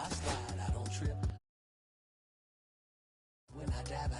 I slide, I don't trip. When I dive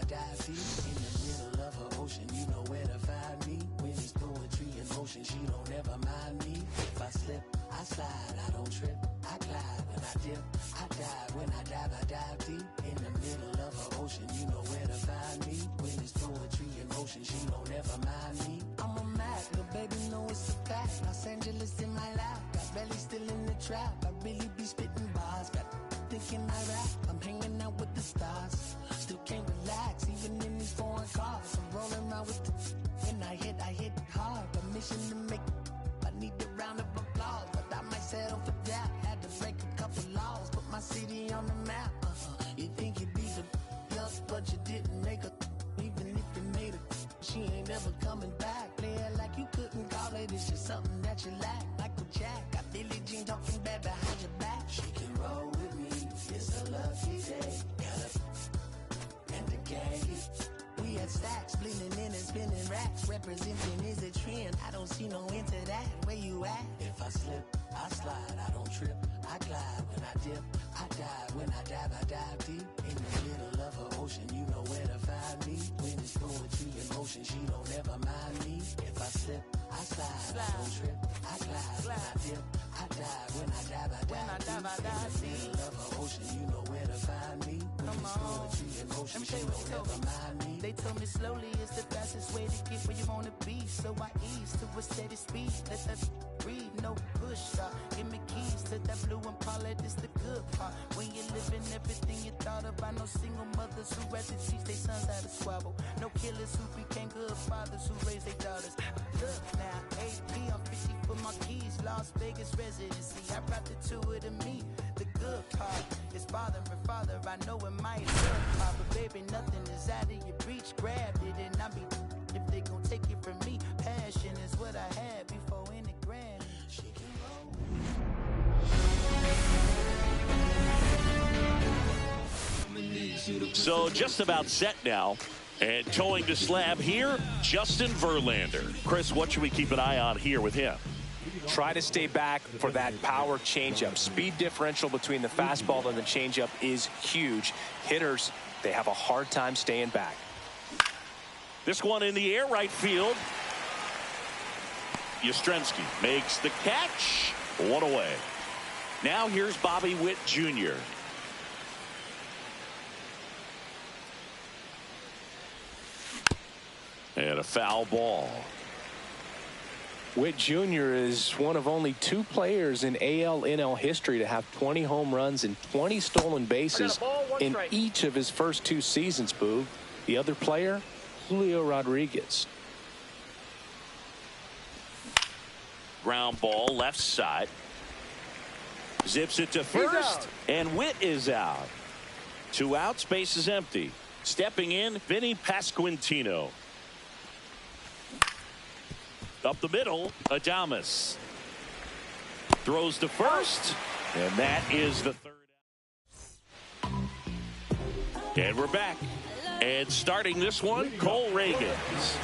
deep in the middle of an ocean. You know where to find me. When it's poetry in motion, she don't ever mind me. If I slip, I slide, I don't trip. I glide when I dip, I dive. When I dive deep in the middle of an ocean. You know where to find me. When it's poetry in motion, she don't ever mind me. I'm a Mac, little baby, know it's a fact. Los Angeles in my lap, got belly still in the trap. I really be spitting bars, got thinking I rap. I'm hanging out with the stars, still can't relax, even in these foreign cars. I'm rolling around with the when I hit hard. Permission to make, I need a round of applause, but I might settle for that. Had to break a couple laws, put my city on the map. You think you beat the us, but you didn't make a. Even if you made a, she ain't never coming back. Play it like you couldn't call it. It's just something that you lack. Michael Jack, got Billie Jean talking bad behind your back. She can roll with me. It's a lucky day. Got a and the gang. We had stacks, blending in and spinning racks. Representing is a trend. I don't see no end to that. Where you at? If I slip, I slide. I don't trip. I glide when I dip. I dive when I dive deep in the middle of an ocean. You know where to find me. When it's poetry in motion, she don't ever mind me. If I slip, I slide. I don't trip. I glide when I dip. I dive when I dive deep in the middle of an ocean. You know where to find me. When it's poetry in motion, she don't ever mind me. They told me slowly is the fastest way to get where you wanna be. So I ease to a steady speed. Let that breathe, no push. Give me keys to that blue Impala. This the good part. When you're living everything you thought about. No single mothers who rather teach their sons how to squabble. No killers who became good fathers who raised their daughters. Look now, AP, I'm 50 for my keys. Las Vegas residency. I brought the two of to me. The good part is father and father. I know it might look hard, but baby, nothing is out of your reach. Grabbed it and I be if they gon' take it from me. Passion is what I had before any grand. She can roll. So just about set now. And towing the slab here, Justin Verlander. Chris, what should we keep an eye on here with him? Try to stay back for that power changeup. Speed differential between the fastball and the changeup is huge. Hitters, they have a hard time staying back. This one in the air, right field. Yastrzemski makes the catch. One away. Now here's Bobby Witt Jr. And a foul ball. Witt Jr. is one of only 2 players in AL-NL history to have 20 home runs and 20 stolen bases in each of his first 2 seasons, Boog. The other player, Julio Rodriguez. Ground ball left side. Zips it to first. And Witt is out. 2 outs, base is empty. Stepping in, Vinny Pasquantino. Up the middle, Adames throws to first, and that is the 3rd out. And we're back. And starting this one, Cole Ragans.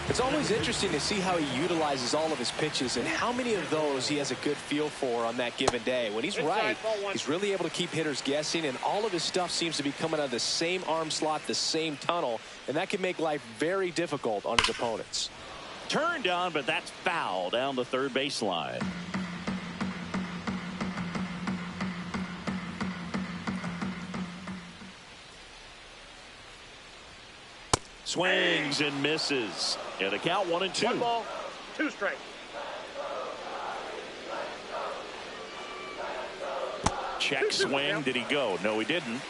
It's always interesting to see how he utilizes all of his pitches and how many of those he has a good feel for on that given day. When he's right, he's really able to keep hitters guessing, and all of his stuff seems to be coming out of the same arm slot, the same tunnel, and that can make life very difficult on his opponents. Turned on, but that's foul down the 3rd baseline. Swings and misses. And the count 1-2. 1 ball, 2 strikes. Check swing. Did he go? No, he didn't.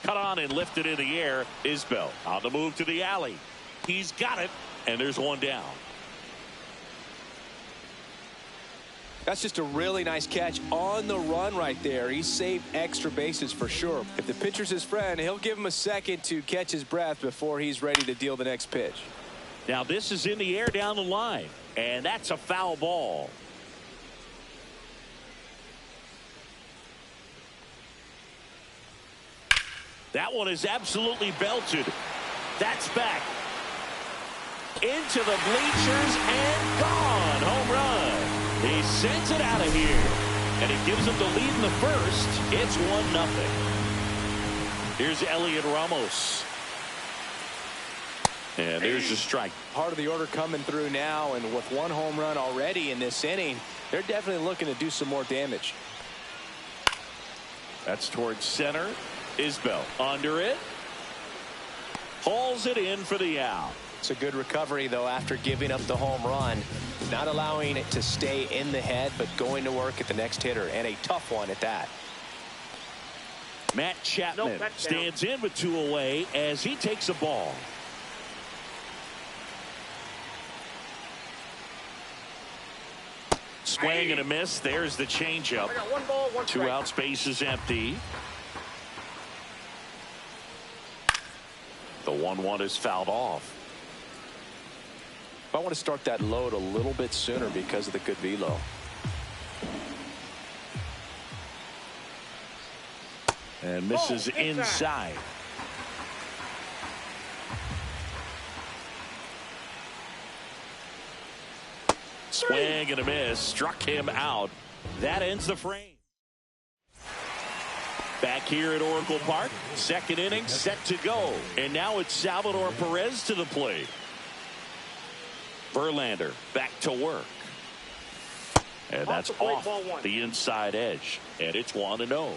Cut on and lifted in the air. Isbell on the move to the alley. He's got it, and there's 1 down. That's just a really nice catch on the run right there. He saved extra bases for sure. If the pitcher's his friend, he'll give him a second to catch his breath before he's ready to deal the next pitch. Now this is in the air down the line, and that's a foul ball. That one is absolutely belted. That's back. into the bleachers and gone. Home run. He sends it out of here. And it gives him the lead in the first. It's 1-0. Here's Elliot Ramos. And there's the strike. Part of the order coming through now, and with one home run already in this inning, they're definitely looking to do some more damage. That's towards center. Isbell under it. Hauls it in for the out. It's a good recovery, though, after giving up the home run. Not allowing it to stay in the head, but going to work at the next hitter, and a tough one at that. Matt Chapman stands in with 2 away as he takes a ball. Swing and a miss. There's the changeup. 2 outs, base is empty. The 1-1 is fouled off. I want to start that load a little bit sooner because of the good velo. And misses inside. Swing and a miss. Struck him out. That ends the frame. Back here at Oracle Park. Second inning set to go. And now it's Salvador Perez to the plate. Verlander back to work. And that's off the inside edge. And it's 1-0.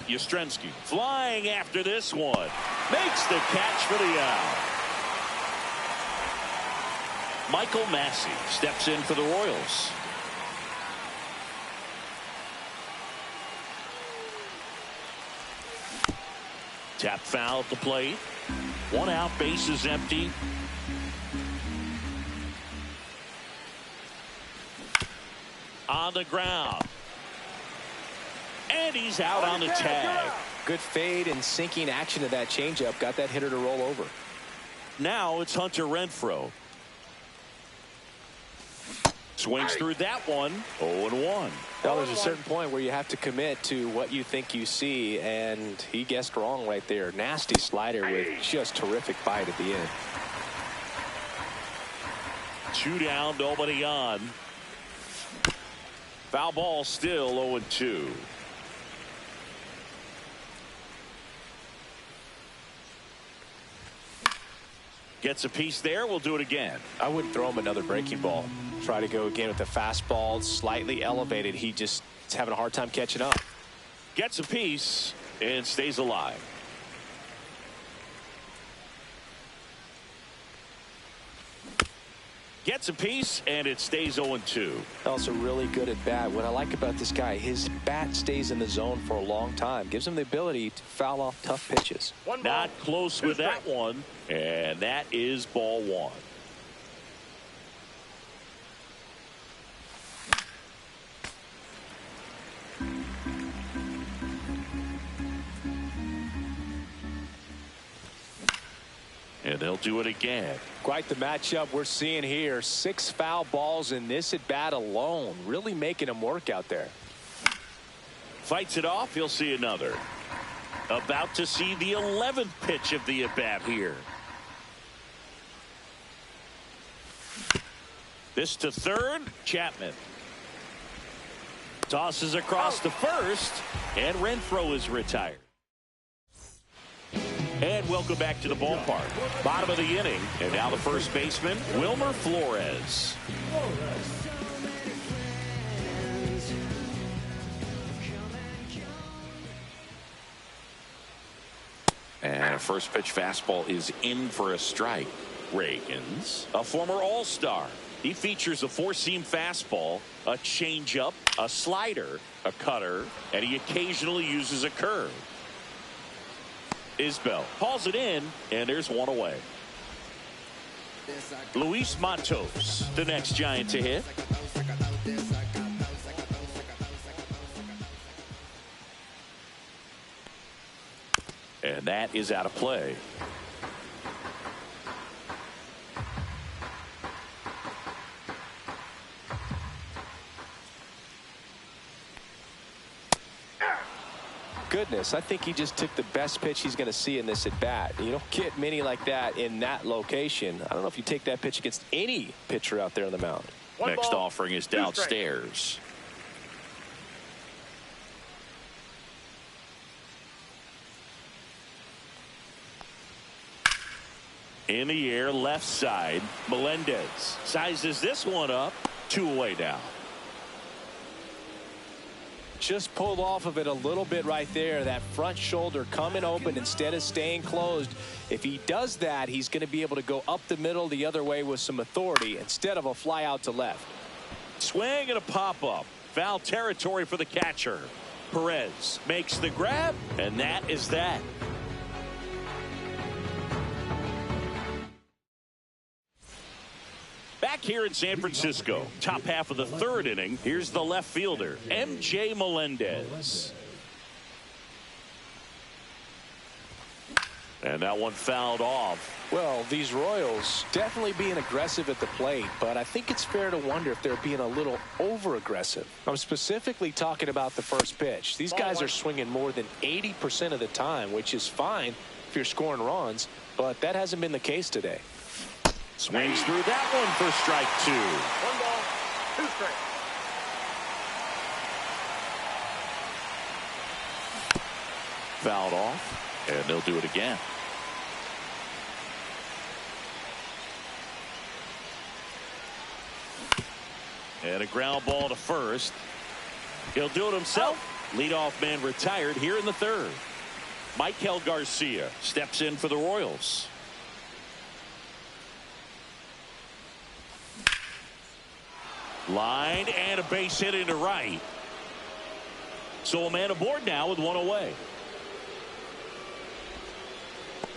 Yastrzemski flying after this one. Makes the catch for the out. Michael Massey steps in for the Royals. Tap foul at the plate. 1 out, base is empty. On the ground. And he's out on the tag. Good fade and sinking action of that changeup. Got that hitter to roll over. Now it's Hunter Renfroe. Swings through that one. 0-1. Well, there's a certain point where you have to commit to what you think you see, and he guessed wrong right there. Nasty slider with just terrific bite at the end. 2 down, nobody on. Foul ball still 0-2. Gets a piece there. We'll do it again. I wouldn't throw him another breaking ball. Try to go again with the fastball, slightly elevated. He just is having a hard time catching up. Gets a piece and stays alive. Gets a piece and it stays 0-2. Also really good at bat. What I like about this guy, his bat stays in the zone for a long time. Gives him the ability to foul off tough pitches. Not close with that one. And that is ball 1. And they'll do it again. Quite the matchup we're seeing here. 6 foul balls in this at bat alone. Really making him work out there. Fights it off. He'll see another. About to see the 11th pitch of the at bat here. This to third. Chapman tosses across to first, and Renfroe is retired. And welcome back to the ballpark. Bottom of the inning, and now the first baseman, Wilmer Flores. And a first pitch fastball is in for a strike. Reagans, a former All-Star. He features a 4-seam fastball, a changeup, a slider, a cutter, and he occasionally uses a curve. Isbell hauls it in, and there's 1 away. Luis Matos, the next Giant to hit. And that is out of play. goodness, I think he just took the best pitch he's going to see in this at-bat. You don't get many like that in that location. I don't know if you take that pitch against any pitcher out there on the mound. Next offering is downstairs. In the air, left side. Melendez sizes this one up. 2 away now. Just pulled off of it a little bit right there. That front shoulder coming open instead of staying closed. If he does that, he's going to be able to go up the middle the other way with some authority instead of a fly out to left. Swing and a pop-up. Foul territory for the catcher. Perez makes the grab, and that is that. Back here in San Francisco, top half of the 3rd inning. Here's the left fielder, MJ Melendez. And that one fouled off. Well, these Royals definitely being aggressive at the plate, but I think it's fair to wonder if they're being a little over-aggressive. I'm specifically talking about the first pitch. These guys are swinging more than 80% of the time, which is fine if you're scoring runs, but that hasn't been the case today. Swings through that one for strike 2. 1 ball, 2 strikes. Fouled off, and they'll do it again. And a ground ball to first. He'll do it himself. Leadoff man retired here in the 3rd. Michael Garcia steps in for the Royals. Line and a base hit into right. So a man aboard now with 1 away.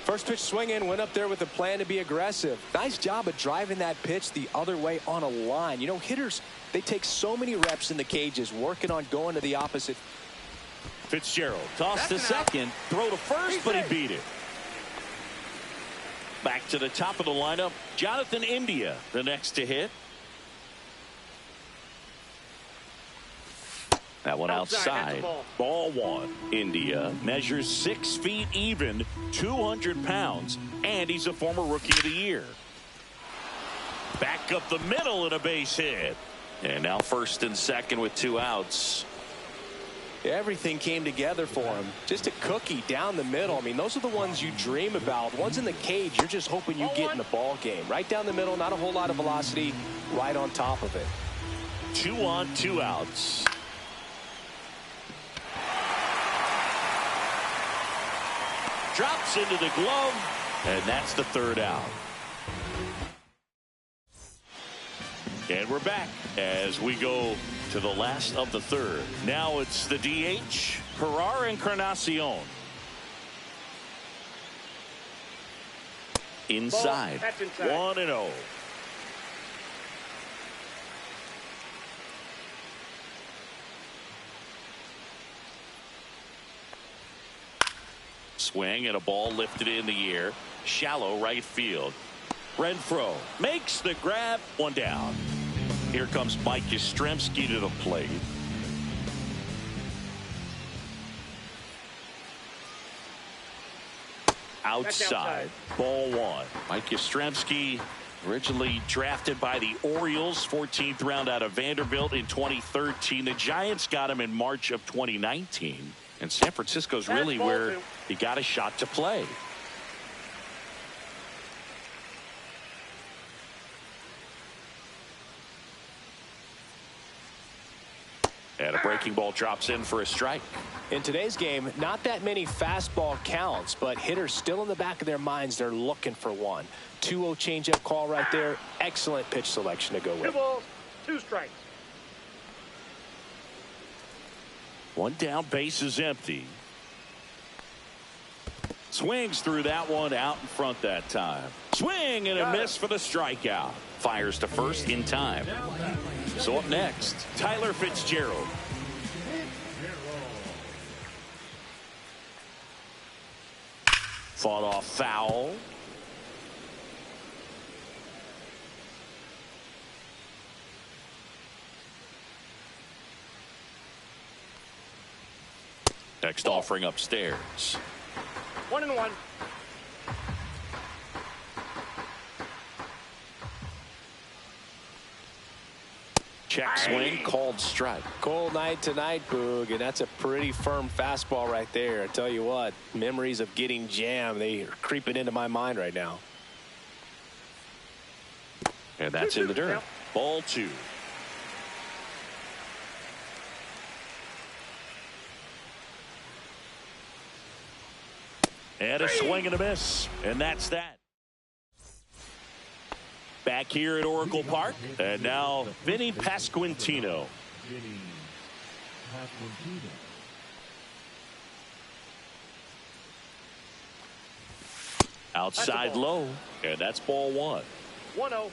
First pitch swinging, went up there with a plan to be aggressive. Nice job of driving that pitch the other way on a line. You know, hitters, they take so many reps in the cages working on going to the opposite. Fitzgerald toss to second, throw to first, but he beat it. Back to the top of the lineup, Jonathan India, the next to hit. That one outside. Ball 1. India measures 6 feet even, 200 pounds, and he's a former Rookie of the Year. Back up the middle and a base hit. And now first and second with 2 outs. Everything came together for him. Just a cookie down the middle. I mean, those are the ones you dream about. Ones in the cage, you're just hoping you get in the ball game. Right down the middle, not a whole lot of velocity, right on top of it. 2 on, 2 outs. Drops into the glove, and that's the 3rd out. And we're back as we go to the last of the 3rd. Now it's the DH, Jerar Encarnacion. Inside, 1-0. Swing and a ball lifted in the air. Shallow right field. Renfroe makes the grab. 1 down. Here comes Mike Yastrzemski to the plate. Outside. Ball 1. Mike Yastrzemski, originally drafted by the Orioles, 14th round out of Vanderbilt in 2013. The Giants got him in March of 2019. And San Francisco's really where he got a shot to play. And a breaking ball drops in for a strike. In today's game, not that many fastball counts, but hitters still in the back of their minds, they're looking for one. 2-0 changeup call right there. Excellent pitch selection to go with. 2 balls, 2 strikes. 1 down, base is empty. Swings through that one, out in front that time. Swing and a miss for the strikeout. Fires to first in time. So up next, Tyler Fitzgerald. Fought off foul. Next offering upstairs. 1-1. Check swing, called strike. Cold night tonight, Boog, and that's a pretty firm fastball right there. I tell you what, memories of getting jammed, they are creeping into my mind right now. And that's in the dirt. Ball 2. And a swing and a miss. And that's that. Back here at Oracle Park. And now Vinny Pasquantino. Outside low. And that's ball 1. 1-0.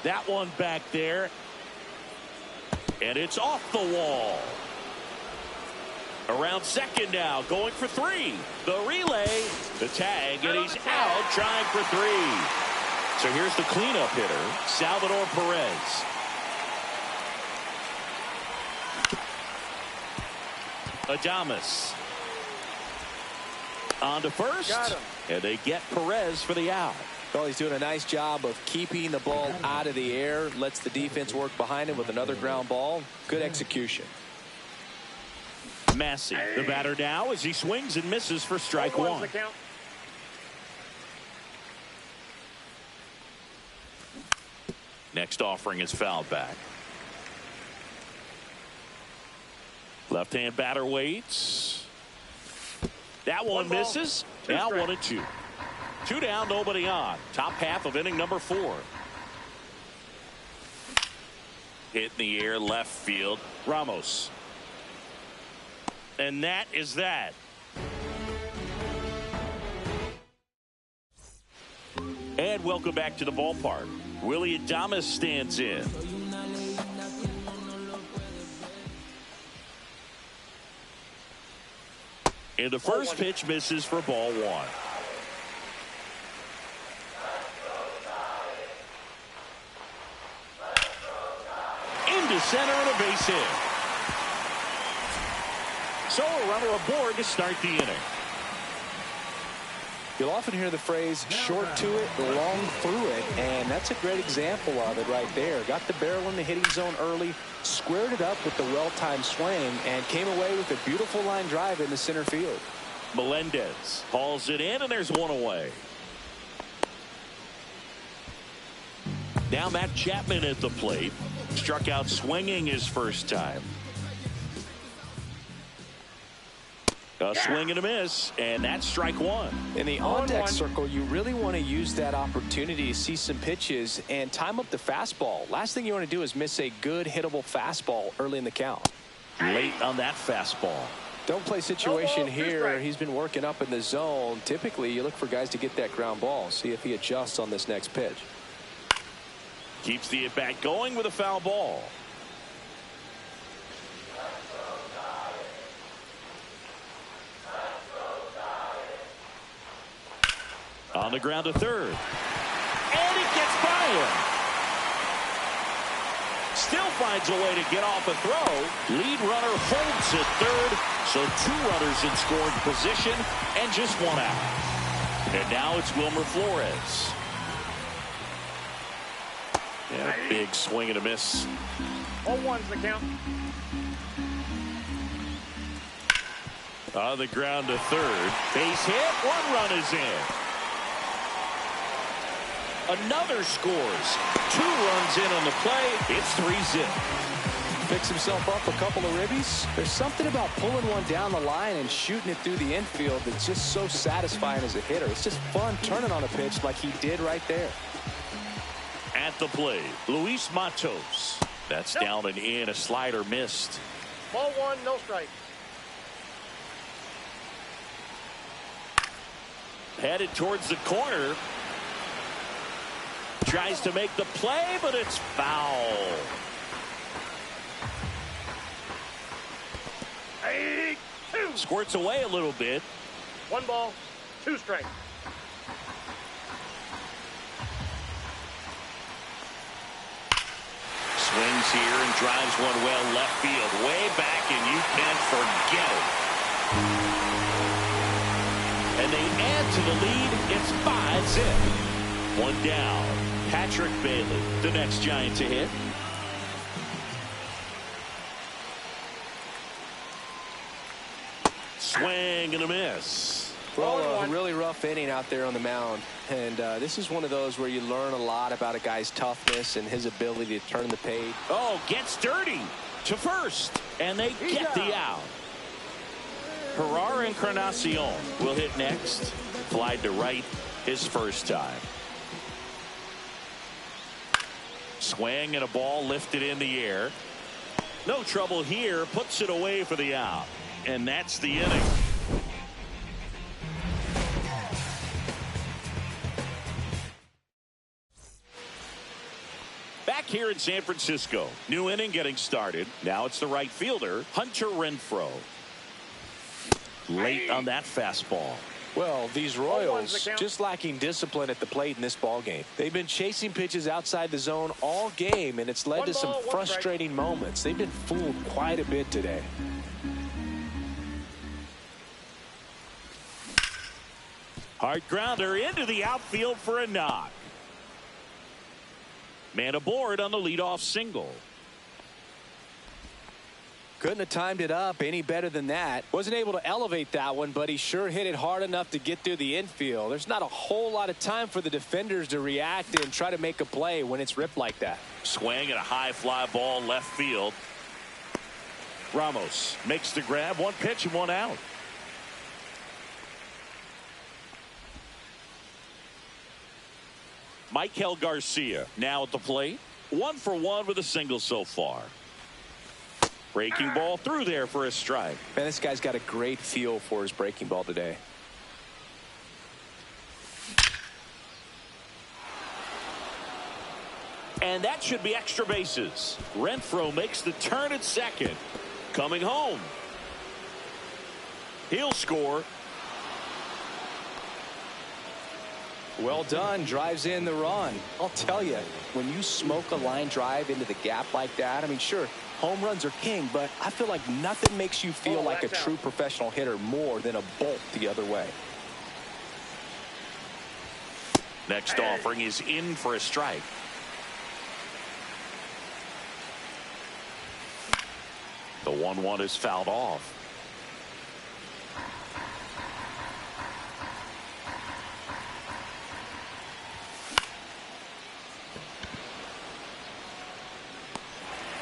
That one back there. And it's off the wall. Around second now, going for 3. The relay, the tag, and he's out trying for 3. So here's the cleanup hitter, Salvador Perez. Adames on to first, and they get Perez for the out. Well, he's doing a nice job of keeping the ball out of the air, lets the defense work behind him with another ground ball. Good execution. Massey, the batter now, as he swings and misses for strike 1. Next offering is fouled back. Left-hand batter waits. That one misses. Now 1-2. 2 down, nobody on. Top half of inning number 4. Hit in the air, left field. Ramos. And that is that. And welcome back to the ballpark. Willy Adames stands in. And the first pitch misses for ball 1. Into center and a base hit. So a runner aboard to start the inning. You'll often hear the phrase short to it, long through it, and that's a great example of it right there. Got the barrel in the hitting zone early, squared it up with the well-timed swing, and came away with a beautiful line drive in the center field. Melendez hauls it in, and there's one away. Now Matt Chapman at the plate. Struck out swinging his first time. A swing and a miss, and that's strike 1. In the on-deck circle, you really want to use that opportunity to see some pitches and time up the fastball. Last thing you want to do is miss a good hittable fastball early in the count. Late on that fastball. Don't play situation here. He's been working up in the zone. Typically, you look for guys to get that ground ball. See if he adjusts on this next pitch. Keeps the at-bat going with a foul ball. On the ground to third. And it gets by him. Still finds a way to get off a throw. Lead runner holds at third. So 2 runners in scoring position and just 1 out. And now it's Wilmer Flores. Yeah, big swing and a miss. 0-1's the count. On the ground to third. Base hit. 1 run is in. Another scores. 2 runs in on the play. It's 3-zip. Picks himself up a couple of ribbies. There's something about pulling one down the line and shooting it through the infield that's just so satisfying as a hitter. It's just fun turning on a pitch like he did right there. At the plate, Luis Matos. That's down and in. A slider missed. Ball 1, no strike. Headed towards the corner. Tries to make the play, but it's foul. Squirts away a little bit. 1 ball, 2 strikes. comes here and drives one well left field. Way back, and you can't forget it. And they add to the lead. It's 5-zip. One down. Patrick Bailey, the next Giant to hit. Swing and a miss. Well, a really rough inning out there on the mound. And this is one of those where you learn a lot about a guy's toughness and his ability to turn the page. Oh, gets dirty to first. And they get the out. Herrera Encarnacion will hit next. Flied to right his first time. Swing and a ball lifted in the air. No trouble here. Puts it away for the out. And that's the inning. Back here in San Francisco. New inning getting started. Now it's the right fielder, Hunter Renfroe. Late on that fastball. Well, these Royals just lacking discipline at the plate in this ball game. They've been chasing pitches outside the zone all game, and it's led to some frustrating moments. They've been fooled quite a bit today. Hard grounder into the outfield for a knock. Man aboard on the leadoff single. Couldn't have timed it up any better than that. Wasn't able to elevate that one, but he sure hit it hard enough to get through the infield. There's not a whole lot of time for the defenders to react and try to make a play when it's ripped like that. Swing and a high fly ball left field. Ramos makes the grab. One pitch and one out. Michael Garcia now at the plate. 1 for 1 with a single so far. Breaking ball through there for a strike. Man, this guy's got a great feel for his breaking ball today. And that should be extra bases. Renfroe makes the turn at second. Coming home. He'll score. Well done. Drives in the run. I'll tell you, when you smoke a line drive into the gap like that, I mean, sure, home runs are king, but I feel like nothing makes you feel like a true professional hitter more than a bolt the other way. Next offering is in for a strike. The 1-1 is fouled off.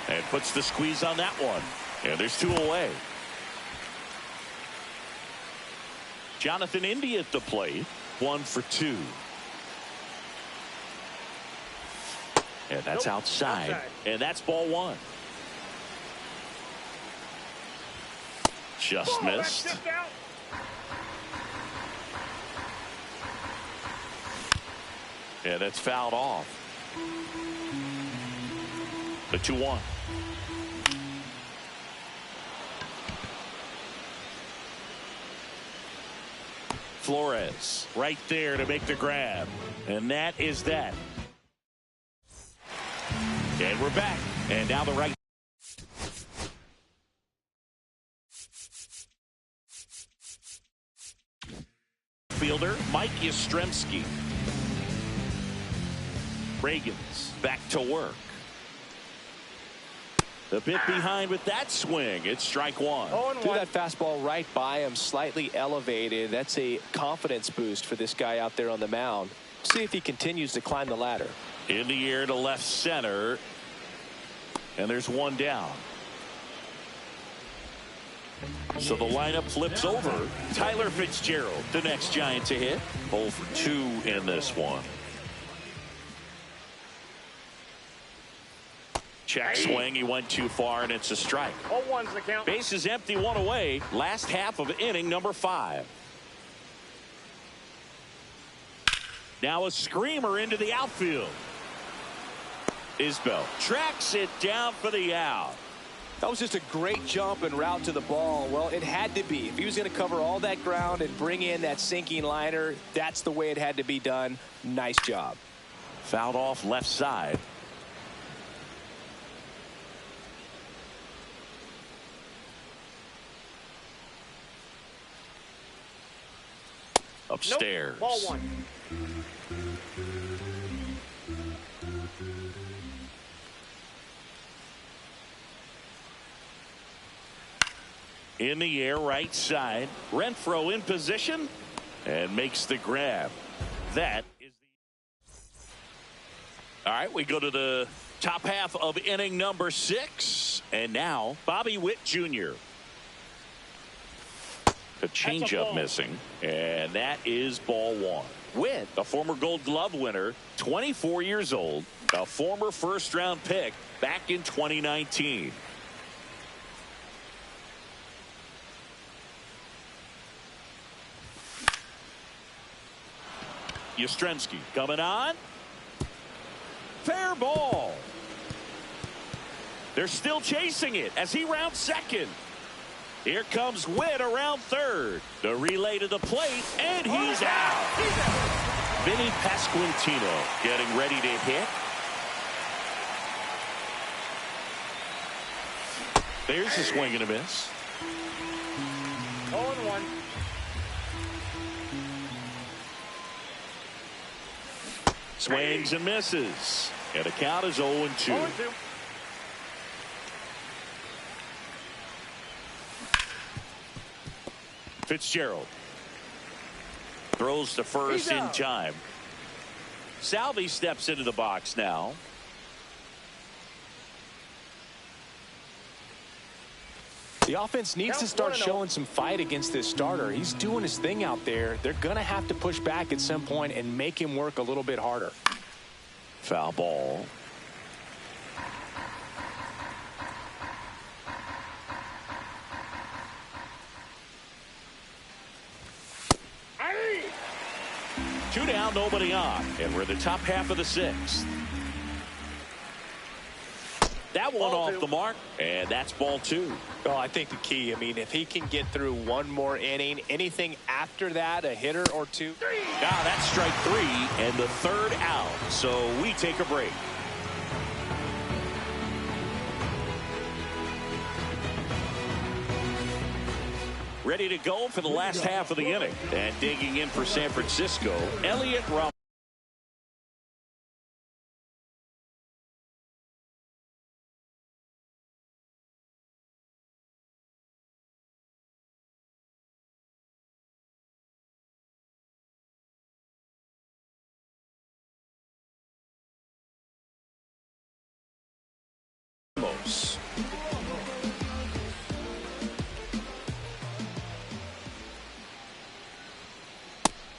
And puts the squeeze on that one. And there's 2 away. Jonathan India at the plate. 1 for 2. And that's outside. And that's ball 1. Just missed. And that's fouled off. The 2-1. Flores right there to make the grab. And that is that. And we're back. And now the right. Fielder Mike Yastrzemski. Reagans back to work. A bit behind with that swing. It's strike 1. Threw that fastball right by him, slightly elevated. That's a confidence boost for this guy out there on the mound. See if he continues to climb the ladder. In the air to left center. And there's 1 down. So the lineup flips over. Tyler Fitzgerald, the next Giant to hit. 0 for 2 in this one. Check swing. He went too far, and it's a strike. 0-1's the count. Base is empty, 1 away. Last half of inning number 5. Now a screamer into the outfield. Isbell tracks it down for the out. That was just a great jump and route to the ball. Well, it had to be. If he was going to cover all that ground and bring in that sinking liner, that's the way it had to be done. Nice job. Fouled off left side. upstairs. Nope. Ball one. In the air, right side. Renfroe in position and makes the grab. That is the... All right, we go to the top half of inning number 6. And now, Bobby Witt Jr. A changeup missing. And that is ball one. Witt, a former Gold Glove winner, 24 years old, a former first-round pick back in 2019. Yastrzemski coming on. Fair ball. They're still chasing it as he rounds second. Here comes Witt around third. The relay to the plate, and he's out. Vinny Pasquantino getting ready to hit. There's a swing and a miss. 0-1. Swings and misses. And the count is 0-2. 0-2. Fitzgerald throws to first in time. Salvi steps into the box now. The offense needs to start showing some fight against this starter. He's doing his thing out there. They're going to have to push back at some point and make him work a little bit harder. Foul ball. Two down, nobody on. And we're in the top half of the 6th. That one off the mark, and that's ball 2. Oh, I think the key, I mean, if he can get through one more inning, anything after that, a hitter or two. Now that's strike 3 and the third out. So we take a break. Ready to go for the last half of the inning. And digging in for San Francisco, Elliot Ramos.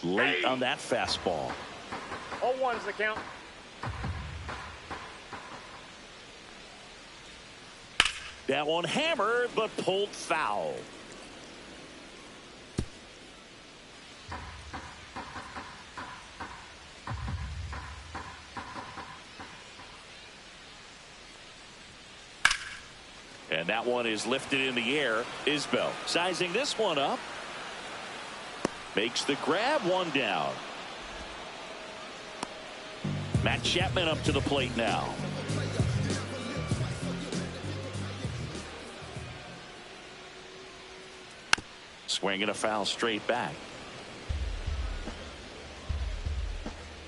Late on that fastball. 0-1's the count. That one hammered but pulled foul. And that one is lifted in the air. Isbell sizing this one up. Makes the grab, one down. Matt Chapman up to the plate now. Swinging a foul straight back.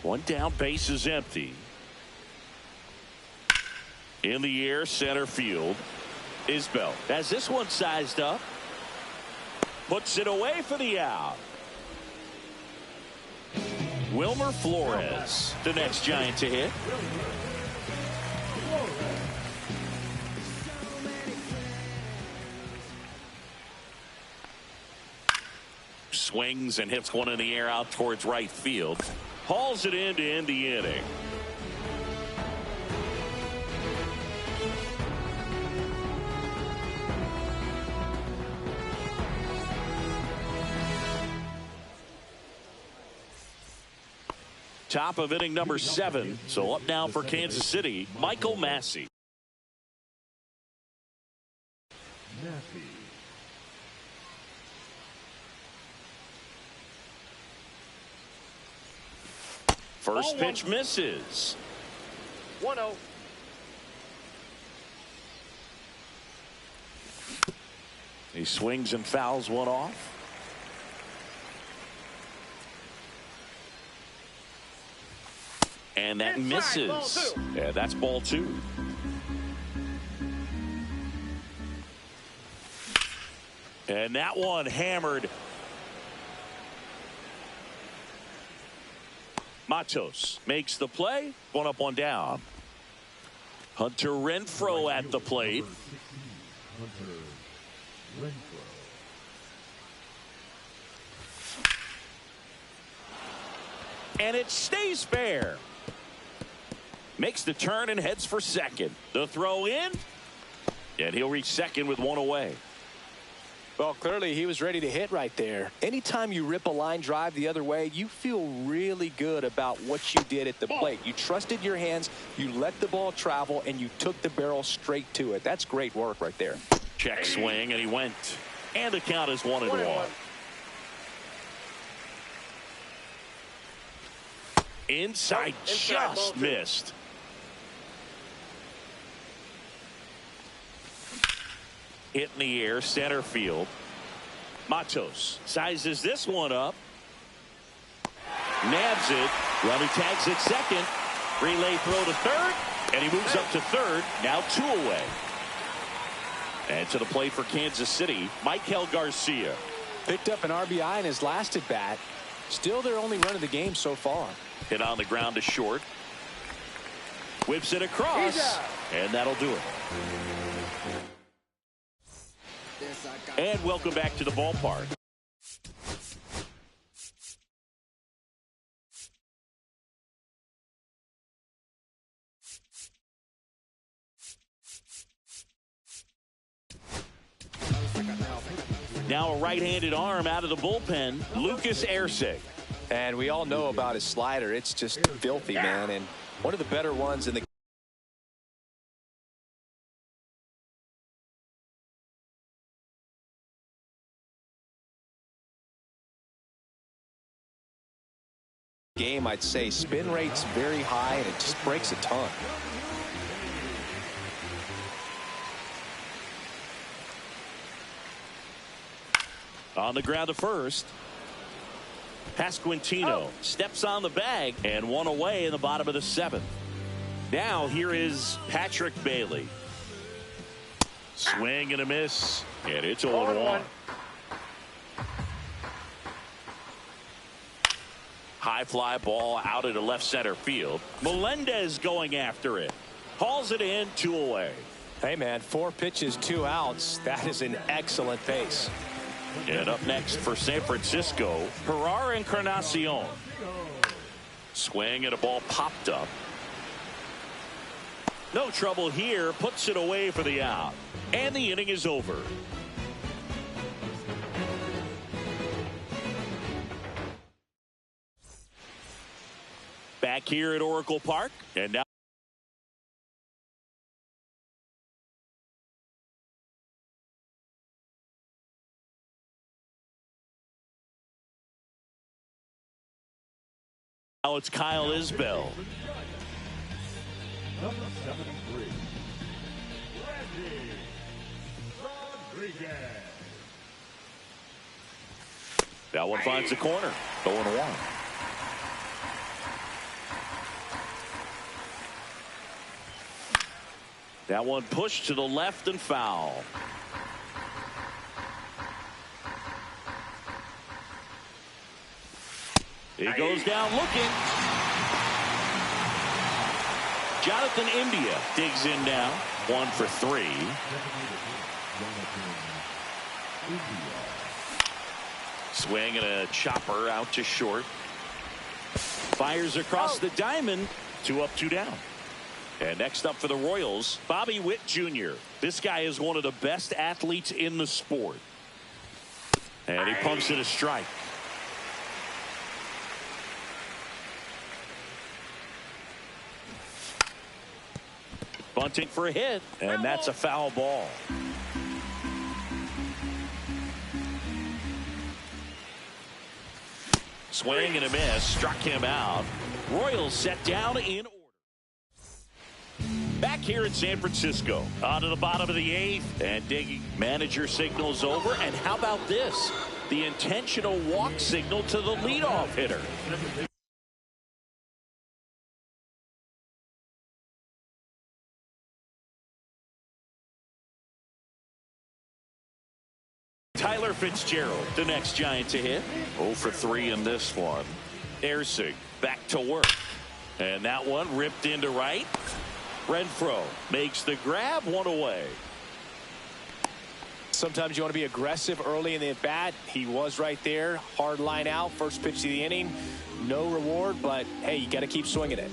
One down, base is empty. In the air, center field. Isbell has this one sized up. Puts it away for the out. Wilmer Flores, the next Giant to hit. Swings and hits one in the air out towards right field. Hauls it in to end the inning. Top of inning number 7. So up now for Kansas City, Michael Massey. First pitch misses. 1-0. He swings and fouls one off. And that misses. Yeah, that's ball 2. And that one hammered. Matos makes the play. 1 up, 1 down. Hunter Renfroe at the plate. And it stays fair. Makes the turn and heads for second. The throw in. And he'll reach second with 1 away. Well, clearly he was ready to hit right there. Anytime you rip a line drive the other way, you feel really good about what you did at the plate. You trusted your hands, you let the ball travel, and you took the barrel straight to it. That's great work right there. Check swing, and he went. And the count is 1-1. Inside, just missed. Hit in the air, center field. Matos sizes this one up. Nabs it. Runner tags at second. Relay throw to third. And he moves up to third. Now 2 away. And to the plate for Kansas City, Michael Garcia. Picked up an RBI in his last at bat. Still their only run of the game so far. Hit on the ground to short. Whips it across. And that'll do it. And welcome back to the ballpark. Now a right-handed arm out of the bullpen, Lucas Erceg. And we all know about his slider. It's just filthy, man. And one of the better ones in the game. I'd say spin rate's very high, and it just breaks a ton. On the ground to first. Pasquantino steps on the bag, and 1 away in the bottom of the 7th. Now here is Patrick Bailey. Swing and a miss, and it's 0-1. High fly ball out into left center field. Melendez going after it. Hauls it in, 2 away. Hey, man, 4 pitches, 2 outs. That is an excellent pace. And up next for San Francisco, Jerar Encarnacion. Swing and a ball popped up. No trouble here. Puts it away for the out. And the inning is over. Back here at Oracle Park. And now it's Kyle Isbell. Number 73, Randy Rodriguez. That one finds the corner. 0-1. That one pushed to the left and foul. He goes down looking. Jonathan India digs in now. 1 for 3. Swing and a chopper out to short. Fires across the diamond. 2 up, 2 down. And next up for the Royals, Bobby Witt Jr. This guy is one of the best athletes in the sport. And he pumps it a strike. Bunting for a hit, and that's a foul ball. Swing and a miss, struck him out. Royals set down in order. Back here in San Francisco, on to the bottom of the 8th, and digging manager signals over. And how about this? The intentional walk signal to the leadoff hitter. Tyler Fitzgerald, the next Giant to hit. 0 for 3 in this one. Ersig back to work. And that one ripped into right. Renfroe makes the grab, one away. Sometimes you want to be aggressive early in the at-bat. He was right there. Hard line out. First pitch of the inning. No reward, but, hey, you got to keep swinging it.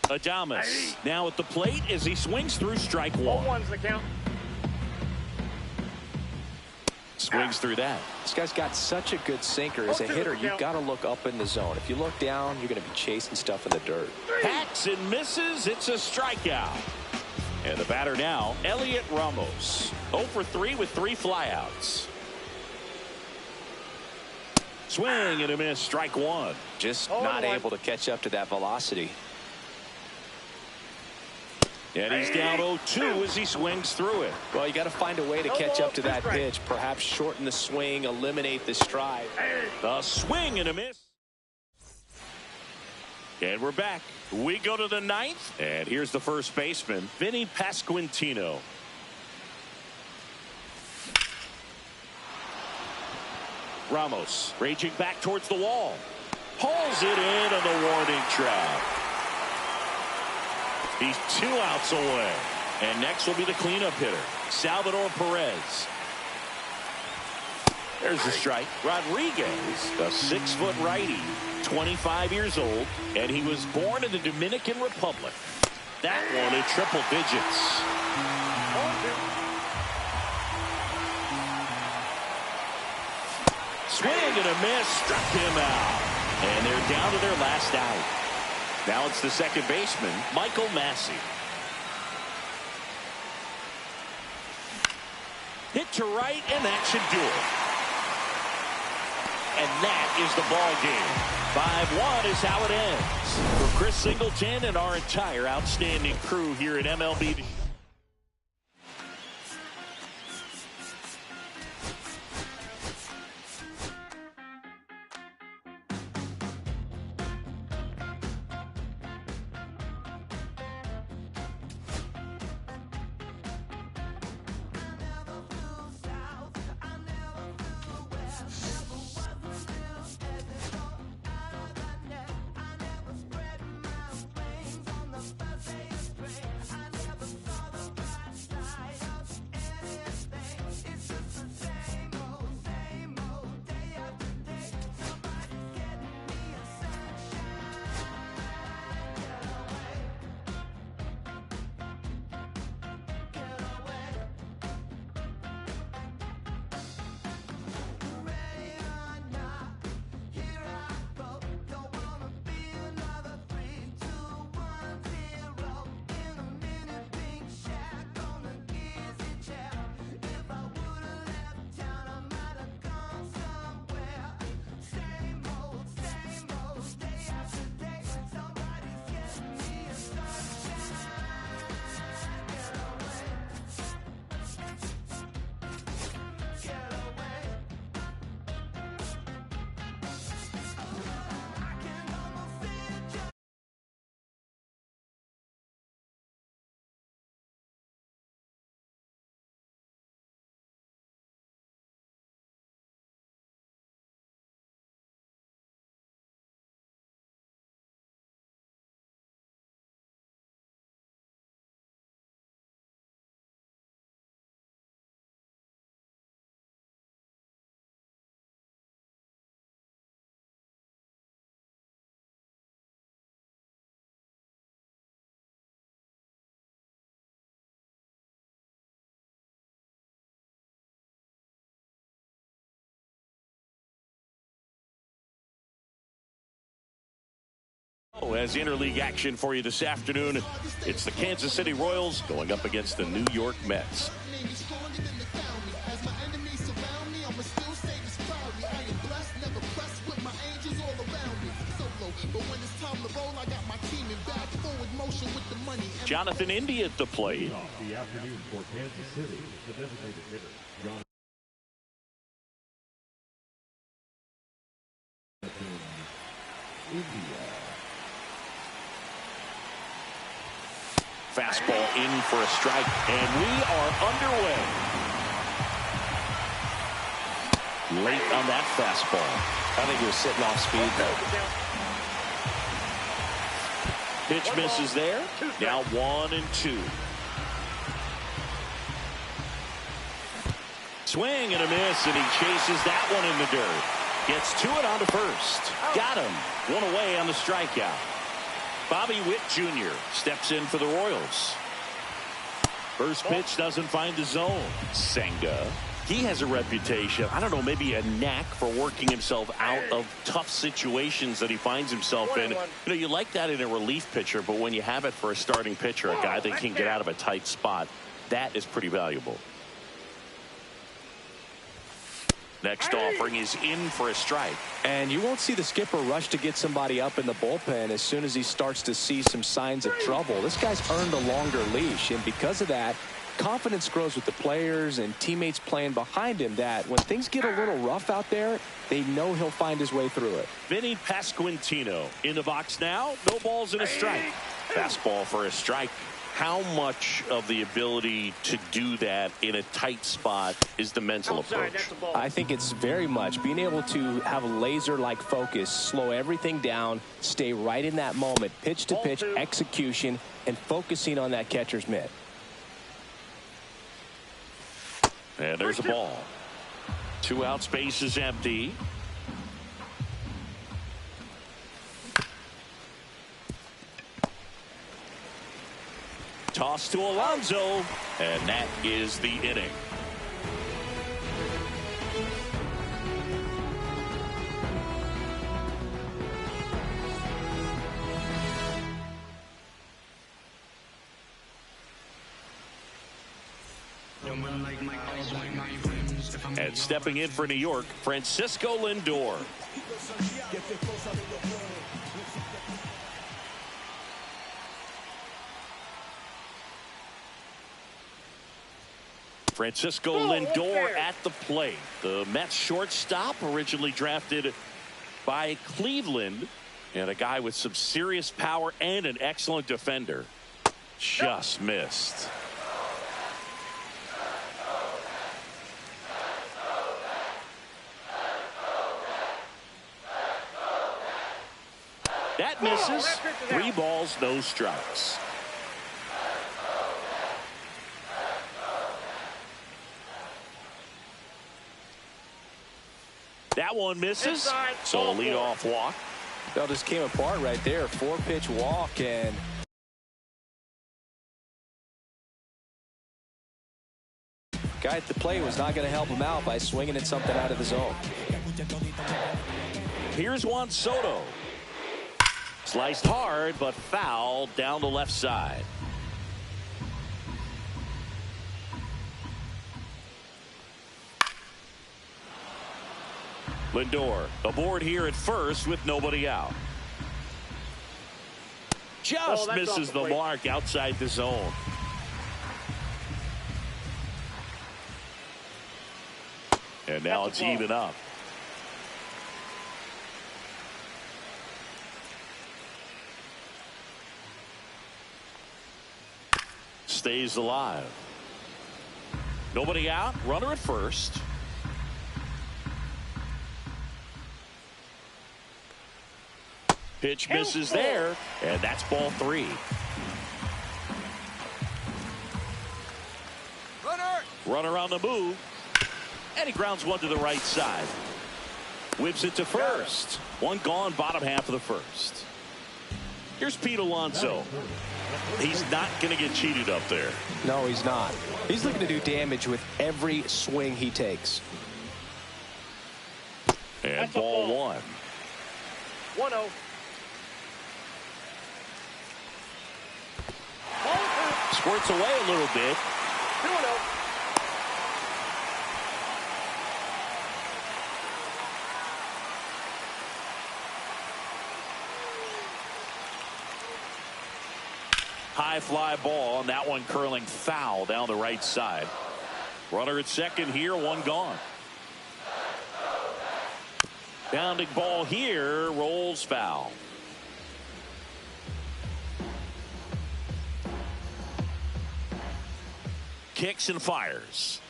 Adames now at the plate as he swings through strike one. 0-1's the count. Swings through that. This guy's got such a good sinker. As a hitter, you've got to look up in the zone. If you look down, you're going to be chasing stuff in the dirt. Hacks and misses. It's a strikeout. And the batter now, Elliot Ramos. 0 for 3 with 3 flyouts. Swing and a miss. Strike one. Just not able to catch up to that velocity. And he's down 0-2 as he swings through it. Well, you got to find a way to catch up to that pitch. Perhaps shorten the swing, eliminate the stride. A swing and a miss. And we're back. We go to the 9th. And here's the first baseman, Vinny Pasquantino. Ramos raging back towards the wall. Hauls it in on the warning track. He's 2 outs away. And next will be the cleanup hitter, Salvador Perez. There's the strike. Rodriguez, a 6-foot righty, 25 years old, and he was born in the Dominican Republic. That one in triple digits. Swing and a miss, struck him out. And they're down to their last out. Now it's the second baseman, Michael Massey. Hit to right, and that should do it. And that is the ball game. 5-1 is how it ends. For Chris Singleton and our entire outstanding crew here at MLB. As interleague action for you this afternoon, it's the Kansas City Royals going up against the New York Mets. Jonathan India at the plate. The afternoon for Kansas City, the designated hitter, Jonathan India. Fastball in for a strike, and we are underway. late on that fastball. I think he was sitting off speed, though. Pitch misses there. Now 1-2. Swing and a miss, and he chases that one in the dirt. Gets to it onto first. Got him. One away on the strikeout. Bobby Witt Jr. steps in for the Royals. First pitch doesn't find the zone. Senga. He has a reputation, I don't know, maybe a knack for working himself out of tough situations that he finds himself in. You know, you like that in a relief pitcher, but when you have it for a starting pitcher, a guy that can get out of a tight spot, that is pretty valuable. Next offering is in for a strike. And you won't see the skipper rush to get somebody up in the bullpen as soon as he starts to see some signs of trouble. This guy's earned a longer leash, and because of that, confidence grows with the players and teammates playing behind him, that when things get a little rough out there, they know he'll find his way through it. Vinny Pasquantino in the box now. No balls and a strike. Fastball for a strike. How much of the ability to do that in a tight spot is the mental approach? I think it's very much being able to have a laser-like focus, slow everything down, stay right in that moment, pitch to pitch execution, and focusing on that catcher's mitt. And there's a ball. 2 out, space is empty. Toss to Alonso, and that is the inning. And stepping in for New York, Francisco Lindor. Francisco Lindor at the plate. The Mets shortstop, originally drafted by Cleveland, and a guy with some serious power and an excellent defender. Just missed. That misses. 3 balls, no strikes. That one misses. So a leadoff walk. That just came apart right there. 4-pitch walk, and guy at the plate was not going to help him out by swinging at something out of the zone. Here's Juan Soto. Sliced hard, but foul down the left side. Lindor aboard here at first with nobody out. Just misses the mark outside the zone. And now it's even up. Stays alive. Nobody out. Runner at first. Pitch misses there, and that's ball 3. Runner on the move, and he grounds one to the right side. Whips it to first. One gone, bottom half of the first. Here's Pete Alonso. He's not going to get cheated up there. No, he's not. He's looking to do damage with every swing he takes. And ball 1. 1-0. Squirts away a little bit. 2-0. High fly ball, and that one curling foul down the right side. Runner at second here, one gone. Bounding ball here, rolls foul. Kicks and fires.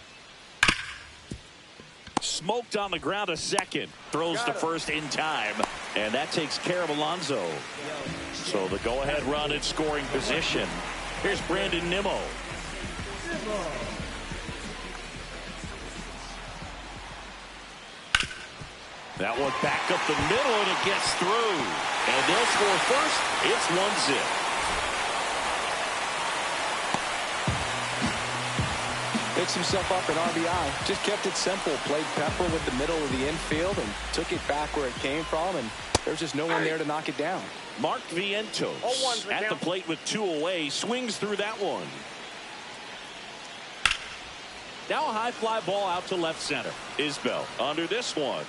Smoked on the ground a second. Throws to first in time. And that takes care of Alonso. So the go-ahead run in scoring position. Here's Brandon Nimmo. That one back up the middle, and it gets through. And they'll score first. It's 1-0. Picks himself up an RBI. Just kept it simple. Played pepper with the middle of the infield and took it back where it came from. And there's just no one there to knock it down. Mark Vientos at the plate with 2 away. Swings through that one. Now a high fly ball out to left center. Isbell under this one.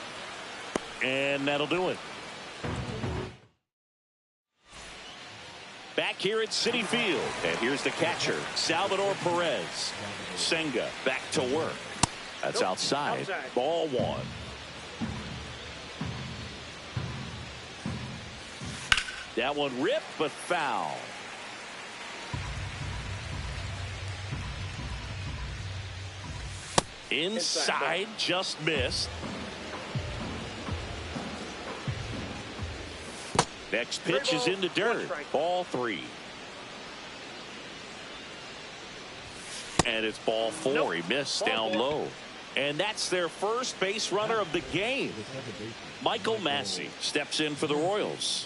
And that'll do it. Back here at Citi Field. And here's the catcher, Salvador Perez. Senga back to work. That's outside. Ball 1. That one ripped, but foul. Inside, just missed. Next pitch is in the dirt. Ball 3. And it's ball 4. He missed down low. And that's their first base runner of the game. Michael Massey steps in for the Royals.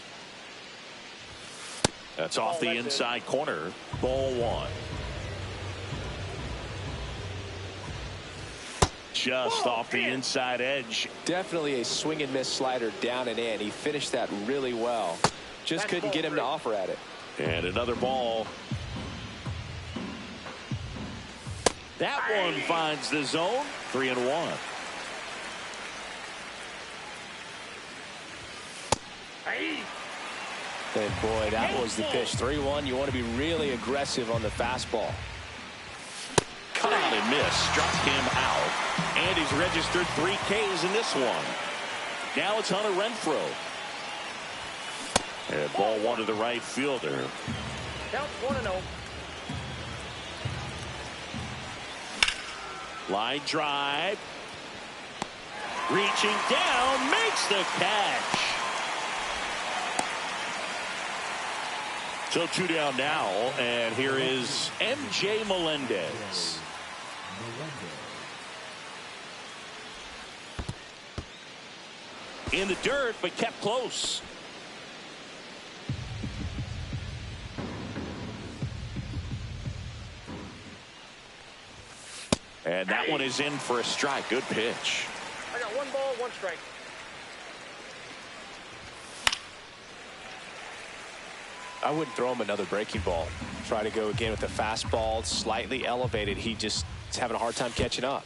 That's off the inside corner. Ball 1. Just off the inside edge. Definitely a swing and miss slider down and in. He finished that really well. Just couldn't get him to offer at it. And another ball. That one finds the zone. 3-1. And boy, that was the pitch. 3-1. You want to be really aggressive on the fastball. Cut out and miss. Struck him out. And he's registered 3 Ks in this one. Now it's Hunter Renfroe. And ball 1 to the right fielder. Count 1-0. Line drive. Reaching down. Makes the catch. So 2 down now. And here is MJ Melendez. In the dirt, but kept close. And that one is in for a strike. Good pitch. I got 1 ball, 1 strike. I wouldn't throw him another breaking ball. Try to go again with the fastball, slightly elevated. He just is having a hard time catching up.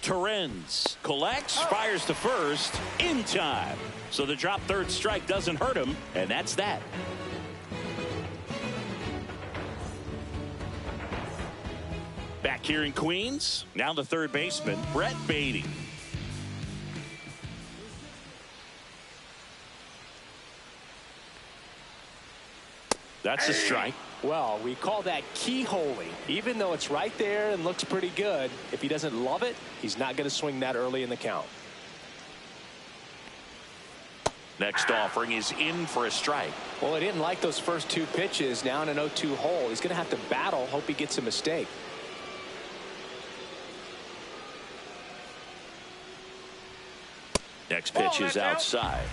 Torrens collects, fires to first in time. So the drop third strike doesn't hurt him, and that's that. Back here in Queens, now the third baseman, Brett Baty. That's a strike. Well, we call that keyholing. Even though it's right there and looks pretty good, if he doesn't love it, he's not going to swing that early in the count. Next offering is in for a strike. Well, he didn't like those first 2 pitches. Now in an 0-2 hole, he's going to have to battle. Hope he gets a mistake. Next pitch is outside.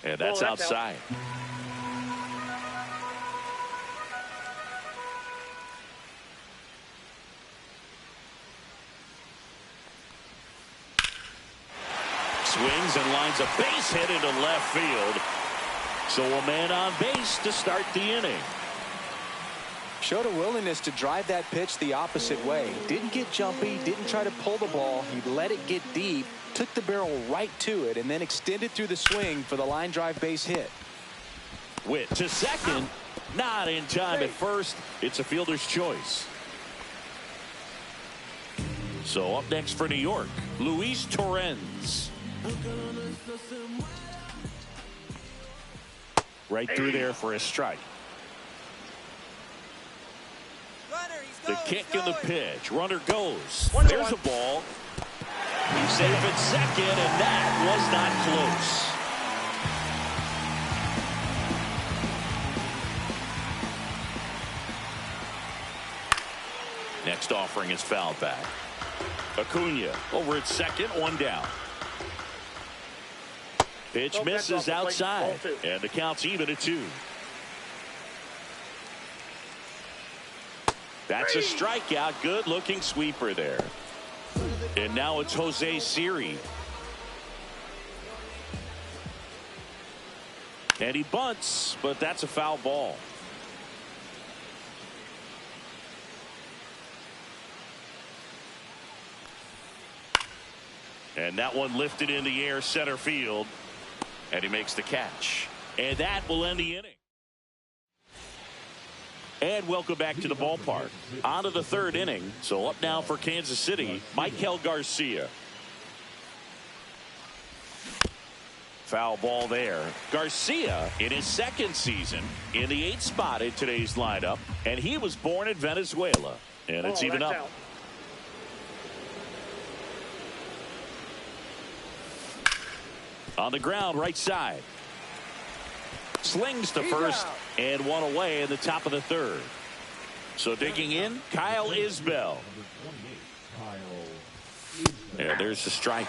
And that's outside. Swings and lines a base hit into left field. So a man on base to start the inning. Showed a willingness to drive that pitch the opposite way. Didn't get jumpy, didn't try to pull the ball. He let it get deep, took the barrel right to it, and then extended through the swing for the line drive base hit. Witt to second. Not in time at first. It's a fielder's choice. So up next for New York, Luis Torrens. Right through there for a strike. The kick and the pitch. Runner goes. There's a ball. He's safe at second, and that was not close. Next offering is fouled back. Acuna over at second, one down. Pitch misses outside, and the count's even at 2. That's a strikeout. Good looking sweeper there. And now it's Jose Siri. And he bunts, but that's a foul ball. And that one lifted in the air center field. And he makes the catch. And that will end the inning. And welcome back to the ballpark. On to the third inning. So up now for Kansas City, Maikel Garcia. Foul ball there. Garcia in his second season in the 8th spot in today's lineup. And he was born in Venezuela. And it's even up. On the ground, right side. Slings to first and one away in the top of the third. So digging in, Kyle Isbell. Yeah, there's the strike.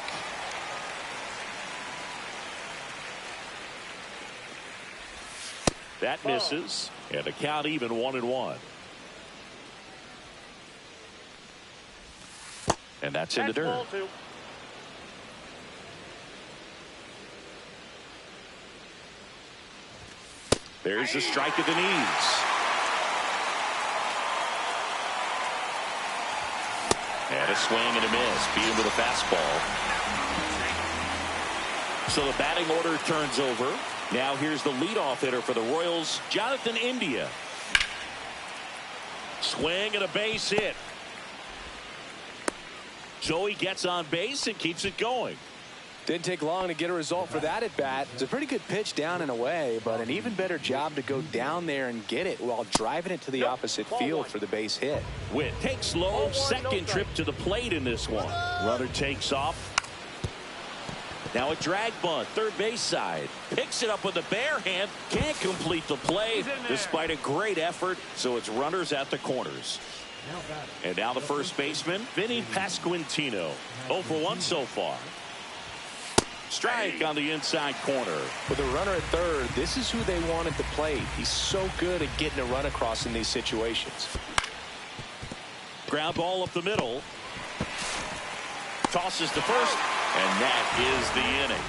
That misses, and the count even 1-1. And that's in the dirt. There's the strike of the knees. And a swing and a miss. Beat him with a fastball. So the batting order turns over. Now here's the leadoff hitter for the Royals, Jonathan India. Swing and a base hit. So he gets on base and keeps it going. Didn't take long to get a result for that at bat. It's a pretty good pitch down and away, but an even better job to go down there and get it while driving it to the opposite field for the base hit. Witt takes low, second trip to the plate in this one. Runner takes off. Now a drag bunt, third base side. Picks it up with the bare hand. Can't complete the play despite a great effort, so it's runners at the corners. And now the first baseman, Vinny Pasquantino. 0 for 1 so far. Strike on the inside corner. With a runner at third, this is who they want at the plate. He's so good at getting a run across in these situations. Ground ball up the middle. Tosses to first, and that is the inning.